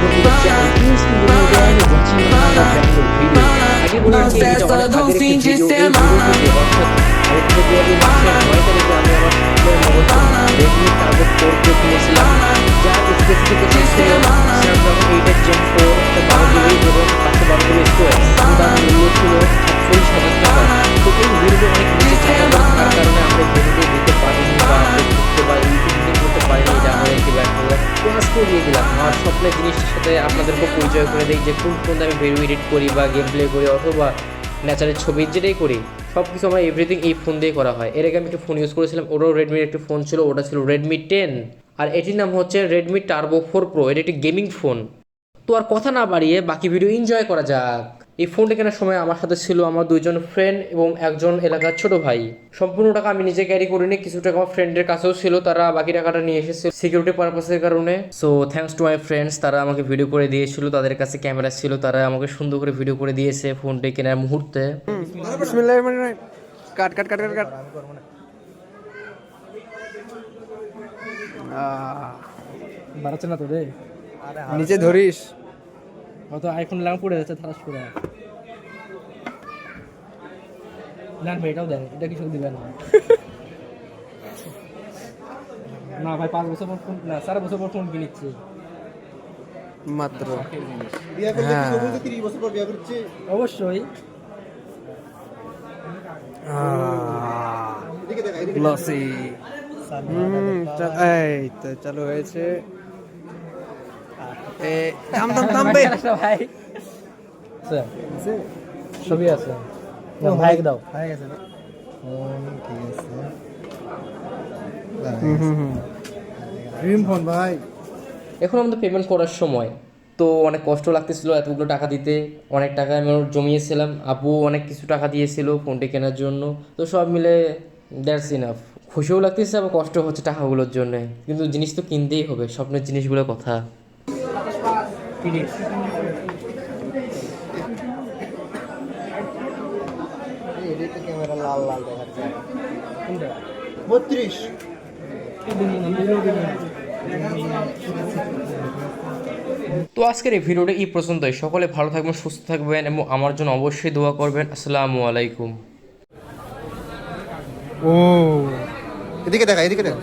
welcome to the channel. Please continue again watching another Bangalore video. আগে বলে রাখি এটা অনেক আগের একটি ভিডিও। এই ভিডিওটিতে অর্থাৎ আরেক ফেব্রুয়ারি মাসের 9 তারিখে আমি আমার স্কুলের নবম Redmi Turbo 4 Pro কিনেছিলাম, যার স্পেসিফিকেশন ছিল Snapdragon 8 Gen 4 12GB এবং 512GB স্টোরেজ। দাম মূল্য ছিল 47,000 টাকা। তো এই ভিডিওটি অনেক নিচে চাহিদা থাকার কারণে আমরা এই ভিডিওটি দিতে পারিনি বা আপডেট করতে বা ইউটিউব করতে পারিনি, যা আমাদের একটি ব্যাক হলো। তো আজকে দিয়ে দিলাম আমার স্বপ্নের জিনিসটার সাথে আপনাদেরকে পরিচয় করে দিই যে কোন ফোন আমি ভিডিও এডিট করি বা গেম প্লে করি অথবা ন্যাচারাল ছবি যেটাই করি সব কিছু আমার এভরিথিং এই ফোন দিয়ে করা হয়। এর আগে আমি একটা ফোন ইউজ করেছিলাম, ওটাও রেডমির একটি ফোন ছিল, ওটা ছিল Redmi 10 আর এটির নাম হচ্ছে Redmi Turbo 4 Pro। এটা একটি গেমিং ফোন। তো আর কথা না বাড়িয়ে বাকি ভিডিও এনজয় করা যাক। এই ফোনটা কেনার সময় আমার সাথে ছিল আমার দুইজন ফ্রেন্ড এবং একজন এলাকার ছোট ভাই। সম্পূর্ণ টাকা আমি নিজে ক্যারি করিনি, কিছু টাকা আমার ফ্রেন্ডের কাছেও ছিল, তারা বাকি টাকাটা নিয়ে এসেছে সিকিউরিটি পারপাসের কারণে। So thanks to my friends, তারা আমাকে ভিডিও করে দিয়েছিল, তাদের কাছে ক্যামেরা ছিল, তারা আমাকে সুন্দর করে ভিডিও করে দিয়েছে ফোনটি কেনার মুহূর্তে। কাট কাট কাট কাট কাট বাড়াচ্ছে না তো রে, নিচে ধরিস। অত আইফোন লাং পড়ে যাচ্ছে থারাস করে। না ভাই এটাও দেন, এটা কিছু দিবেন না। না ভাই 5 বছর পর ফোন না 4 বছর পর ফোন কিনেছি মাত্র। বিয়া করলে কি সবুজ 30 বছর পর বিয়া করছে? অবশ্যই। এদিকে দেখা, এদিকে লসি। এই তো চালু হয়েছে। থাম থাম থাম বে। ভাই স্যার ছবি আছে না ভাইকে দাও। হয়ে গেছে না? ঠিক আছে। ড্রিম ফোন ভাই। এখন আমাদের পেমেন্ট করার সময় তো অনেক কষ্ট লাগতেছিল এতগুলো টাকা দিতে, অনেক টাকা আমি জমিয়েছিলাম, আব্বু অনেক কিছু টাকা দিয়েছিল ফোনটি কেনার জন্য। তো সব মিলে দ্যাটস ইনাফ। খুশিও লাগতেছে আবার কষ্ট হচ্ছে টাকাগুলোর জন্য, কিন্তু জিনিস তো কিনতেই হবে, স্বপ্নের জিনিসগুলোর কথা। এদিকে ক্যামেরা লাল লাল দেখাচ্ছে। 32 তো আজকের এই ভিডিওটা এই পর্যন্তই। সকলে ভালো থাকবেন, সুস্থ থাকবেন এবং আমার জন্য অবশ্যই দোয়া করবেন। আসসালামু আলাইকুম। ও এদিকে দেখা, এদিকে দেখা।